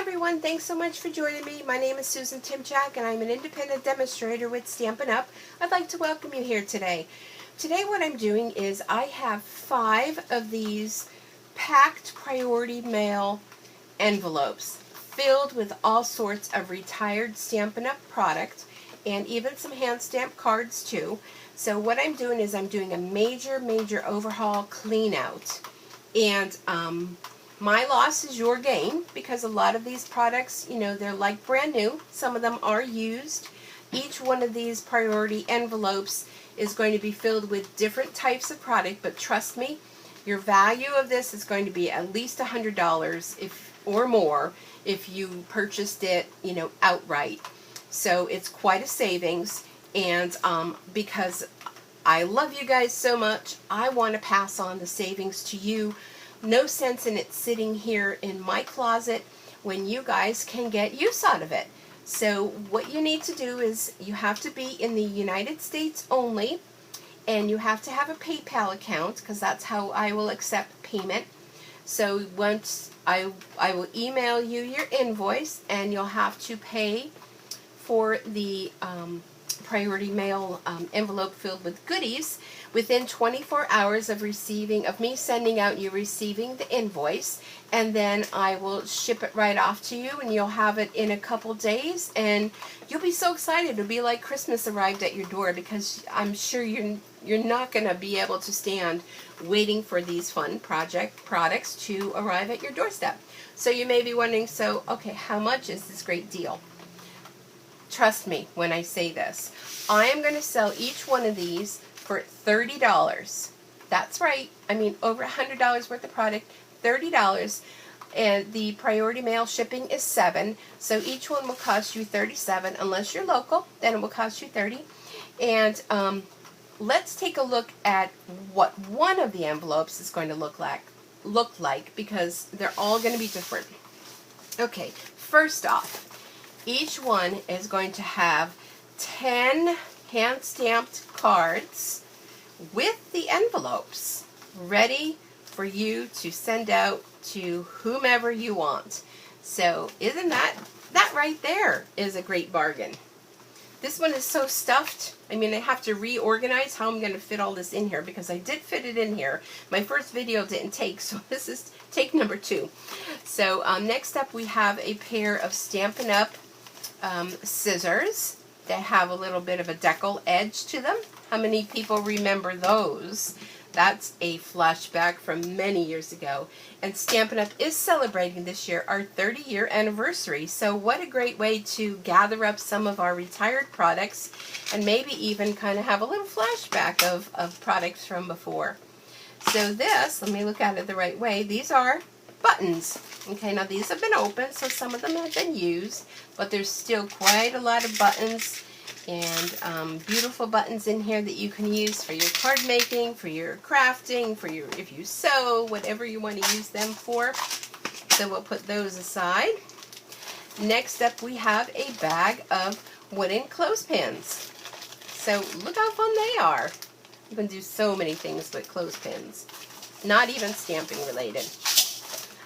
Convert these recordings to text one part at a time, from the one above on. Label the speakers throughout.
Speaker 1: everyone, thanks so much for joining me. My name is Susan Timchak and I'm an independent demonstrator with Stampin' Up. I'd like to welcome you here today. Today what I'm doing is I have 5 of these packed priority mail envelopes filled with all sorts of retired Stampin' Up product and even some hand stamped cards too. So what I'm doing is I'm doing a major overhaul clean out, and my loss is your gain because a lot of these products, you know, they're like brand new. Some of them are used. Each one of these priority envelopes is going to be filled with different types of product, but trust me, your value of this is going to be at least $100 or more if you purchased it, you know, outright. So it's quite a savings, and because I love you guys so much, I want to pass on the savings to you. No sense in it sitting here in my closet when you guys can get use out of it. So what you need to do is you have to be in the United States only, and you have to have a PayPal account because that's how I will accept payment. So once I will email you your invoice, and you'll have to pay for the priority mail envelope filled with goodies within 24 hours of me sending out you receiving the invoice, and then I will ship it right off to you, and you'll have it in a couple days, and you'll be so excited. It'll be like Christmas arrived at your door, because I'm sure you're not going to be able to stand waiting for these fun products to arrive at your doorstep. So you may be wondering, so okay, how much is this great deal? Trust me when I say this. I am going to sell each one of these for $30. That's right. I mean, over $100 worth of product, $30. And the priority mail shipping is $7. So each one will cost you $37. Unless you're local, then it will cost you $30. And let's take a look at what one of the envelopes is going to look like, because they're all going to be different. Okay, first off, each one is going to have 10 hand-stamped cards with the envelopes ready for you to send out to whomever you want. So isn't that right there is a great bargain. This one is so stuffed. I mean, I have to reorganize how I'm going to fit all this in here, because I did fit it in here. My first video didn't take, so this is take number 2. So next up we have a pair of Stampin' Up scissors that have a little bit of a decal edge to them. How many people remember those? That's a flashback from many years ago. And Stampin' Up! Is celebrating this year our 30-year anniversary. So what a great way to gather up some of our retired products and maybe even kind of have a little flashback of products from before. So this, let me look at it the right way, these are buttons. Okay, now these have been opened, so some of them have been used, but there's still quite a lot of buttons, and beautiful buttons in here that you can use for your card making, for your crafting, for your, if you sew, whatever you want to use them for. So we'll put those aside. Next up we have a bag of wooden clothespins. So look how fun they are. You can do so many things with clothespins, not even stamping related.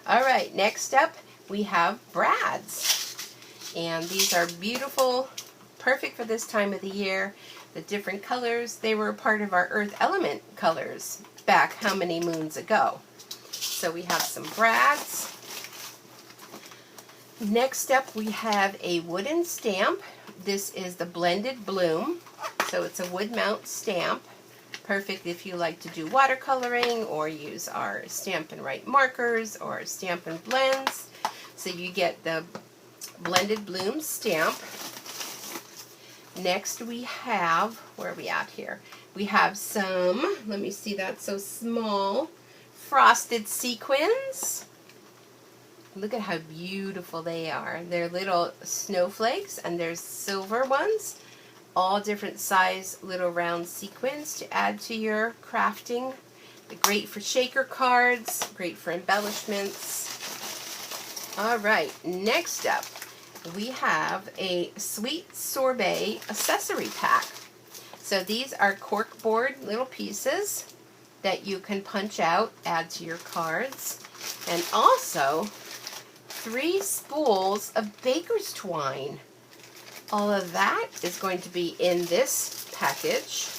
Speaker 1: Alright, next up we have brads, and these are beautiful, perfect for this time of the year. The different colors, they were a part of our earth element colors back how many moons ago. So we have some brads. Next up we have a wooden stamp. This is the Blended Bloom, so it's a wood mount stamp. Perfect if you like to do watercoloring or use our Stampin' Write markers or Stampin' Blends. So you get the Blended Bloom stamp. Next we have, where are we at here? We have some, let me see, that's so small, frosted sequins. Look at how beautiful they are. They're little snowflakes, and there's silver ones. All different size little round sequins to add to your crafting. They're great for shaker cards, great for embellishments. Alright, next up we have a Sweet Sorbet accessory pack. So these are corkboard little pieces that you can punch out, add to your cards. And also 3 spools of baker's twine. All of that is going to be in this package.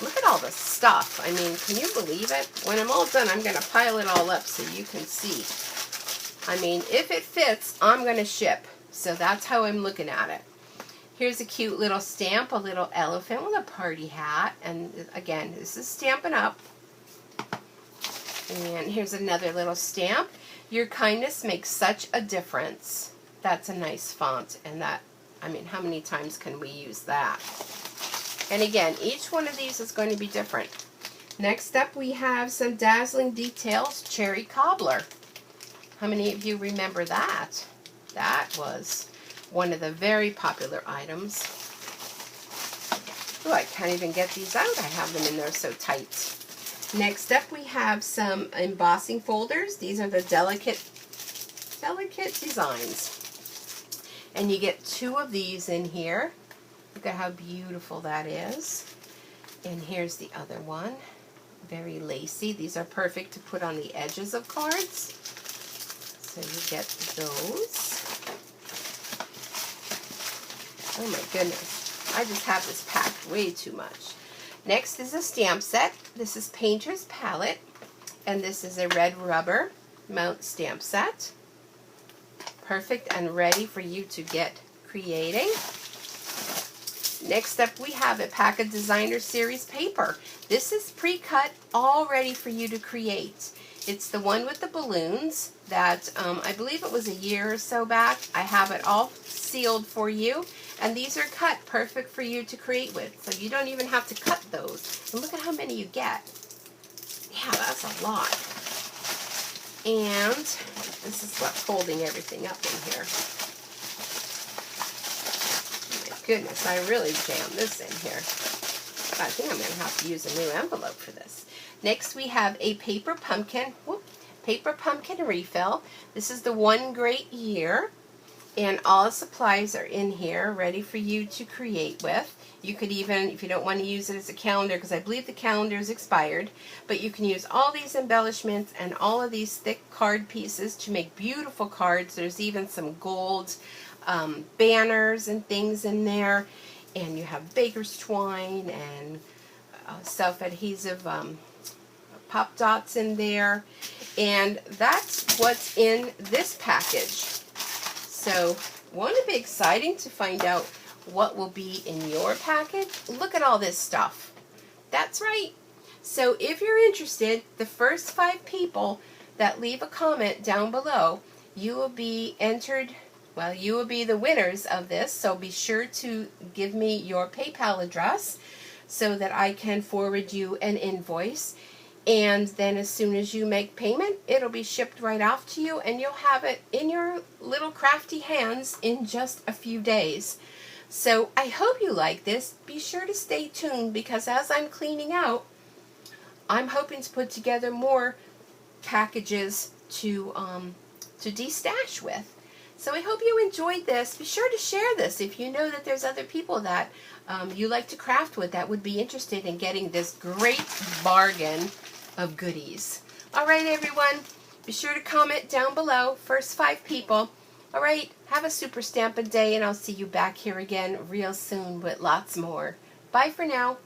Speaker 1: Look at all the stuff. I mean, can you believe it? When I'm all done, I'm going to pile it all up so you can see. I mean, if it fits, I'm going to ship. So that's how I'm looking at it. Here's a cute little stamp, a little elephant with a party hat. And again, this is Stampin' Up. And here's another little stamp. Your kindness makes such a difference. That's a nice font. And that, I mean, how many times can we use that? And again, each one of these is going to be different. Next up, we have some Dazzling Details Cherry Cobbler. How many of you remember that? That was one of the very popular items. Oh, I can't even get these out. I have them in there so tight. Next up, we have some embossing folders. These are the delicate designs. And you get 2 of these in here. Look at how beautiful that is. And here's the other one. Very lacy. These are perfect to put on the edges of cards. So you get those. Oh my goodness. I just have this packed way too much. Next is a stamp set. This is Painter's Palette. And this is a red rubber mount stamp set. Perfect and ready for you to get creating. Next up, we have a pack of Designer Series paper. This is pre-cut, all ready for you to create. It's the one with the balloons that I believe it was a year or so back. I have it all sealed for you, and these are cut perfect for you to create with. So you don't even have to cut those. And look at how many you get. Yeah, that's a lot. And this is what's holding everything up in here. Goodness, I really jammed this in here. I think I'm going to have to use a new envelope for this. Next, we have a paper pumpkin refill. This is the One Great Year, and all supplies are in here ready for you to create with. You could even, if you don't want to use it as a calendar, because I believe the calendar is expired, but you can use all these embellishments and all of these thick card pieces to make beautiful cards. There's even some gold banners and things in there, and you have baker's twine and self-adhesive pop dots in there, and that's what's in this package. So won't it be exciting to find out what will be in your package? Look at all this stuff. That's right. So if you're interested, the first 5 people that leave a comment down below, you will be entered. Well, you will be the winners of this, so be sure to give me your PayPal address so that I can forward you an invoice. And then as soon as you make payment, it'll be shipped right off to you, and you'll have it in your little crafty hands in just a few days. So I hope you like this. Be sure to stay tuned, because as I'm cleaning out, I'm hoping to put together more packages to destash with. So I hope you enjoyed this. Be sure to share this if you know that there's other people that you like to craft with that would be interested in getting this great bargain of goodies. All right, everyone. Be sure to comment down below. First 5 people. All right. Have a super Stampin' day, and I'll see you back here again real soon with lots more. Bye for now.